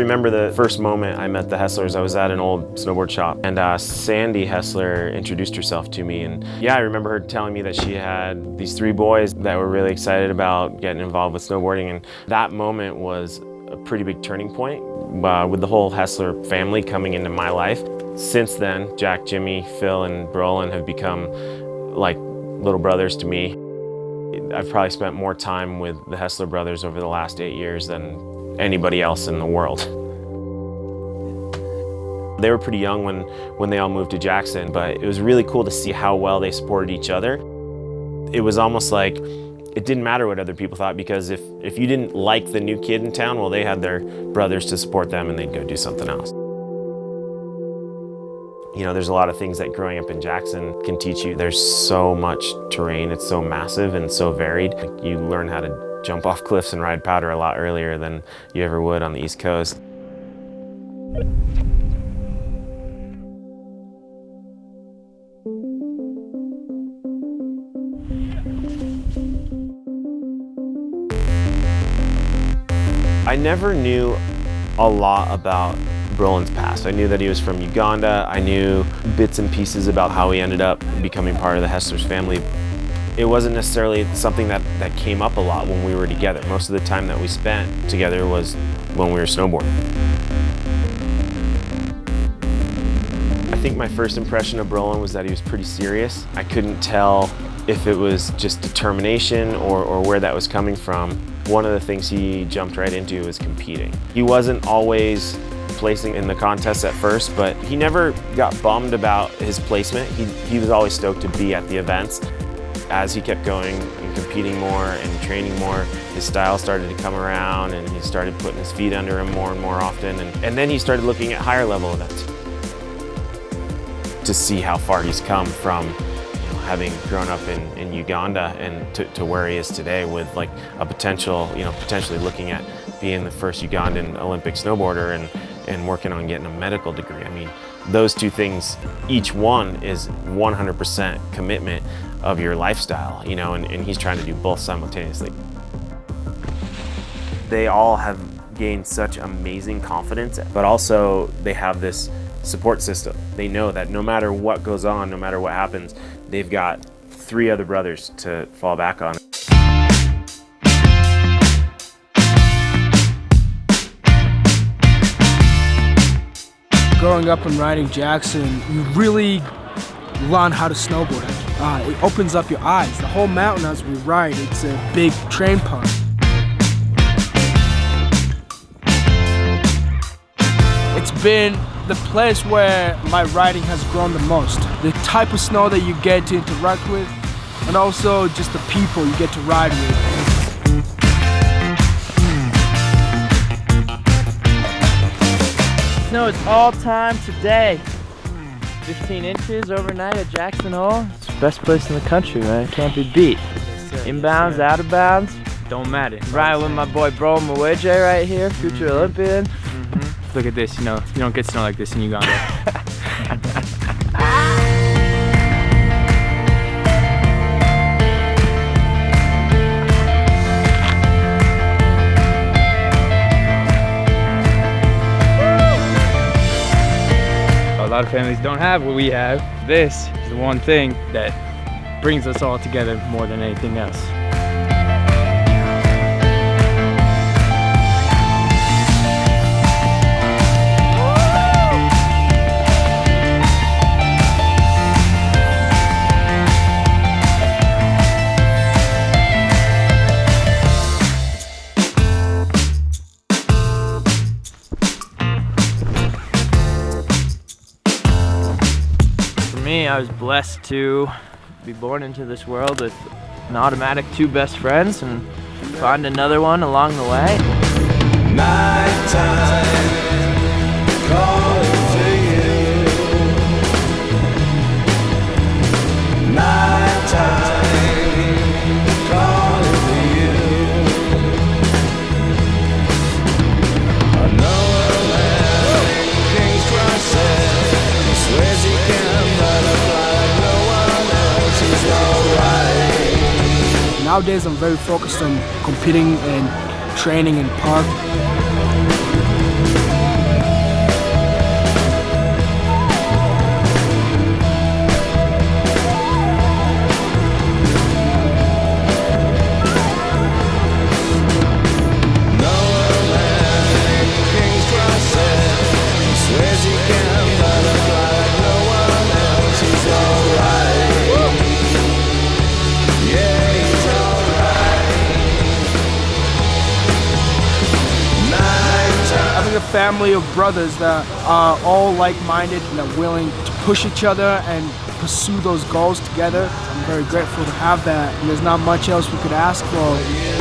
remember the first moment I met the Hesslers. I was at an old snowboard shop, and Sandy Hessler introduced herself to me. And yeah, I remember her telling me that she had these 3 boys that were really excited about getting involved with snowboarding. And that moment was a pretty big turning point with the whole Hessler family coming into my life. Since then, Jack, Jimmy, Phil, and Brolin have become like little brothers to me. I've probably spent more time with the Hessler brothers over the last 8 years than anybody else in the world. They were pretty young when they all moved to Jackson, but it was really cool to see how well they supported each other. It was almost like it didn't matter what other people thought, because if you didn't like the new kid in town, well, they had their brothers to support them and they'd go do something else. You know, there's a lot of things that growing up in Jackson can teach you. There's so much terrain, it's so massive and so varied. Like, you learn how to jump off cliffs and ride powder a lot earlier than you ever would on the East Coast. I never knew a lot about Brolin's past. I knew that he was from Uganda. I knew bits and pieces about how he ended up becoming part of the Hessler's family. It wasn't necessarily something that came up a lot when we were together. Most of the time that we spent together was when we were snowboarding. I think my first impression of Brolin was that he was pretty serious. I couldn't tell if it was just determination or where that was coming from. One of the things he jumped right into was competing. He wasn't always placing in the contests at first, but he never got bummed about his placement. He was always stoked to be at the events. As he kept going and competing more and training more, his style started to come around and he started putting his feet under him more and more often. And then he started looking at higher level events to see how far he's come from having grown up in Uganda and to where he is today, with like a potential, potentially looking at being the first Ugandan Olympic snowboarder and working on getting a medical degree. I mean, those two things, each one is 100% commitment of your lifestyle, and he's trying to do both simultaneously. They all have gained such amazing confidence, but also they have this support system. They know that no matter what goes on, no matter what happens, they've got 3 other brothers to fall back on. Growing up and riding Jackson, you really learn how to snowboard. It opens up your eyes. The whole mountain as we ride, it's a big train park. It's been the place where my riding has grown the most. The type of snow that you get to interact with, and also just the people you get to ride with. Snow is all time today. 15 inches overnight at Jackson Hole. It's the best place in the country, man. It can't be beat. Inbounds, out of bounds. Don't matter. Riding with my boy Brolin right here, future Olympian. Look at this, you don't get snow like this in Uganda. A lot of families don't have what we have. This is the one thing that brings us all together more than anything else. I was blessed to be born into this world with an automatic 2 best friends and find another one along the way. Nighttime, calling for you. Nighttime, calling for you. I know a man in King's Cross swears he can. Nowadays I'm very focused on competing and training in park. family of brothers that are all like-minded and are willing to push each other and pursue those goals together. I'm very grateful to have that, and there's not much else we could ask for.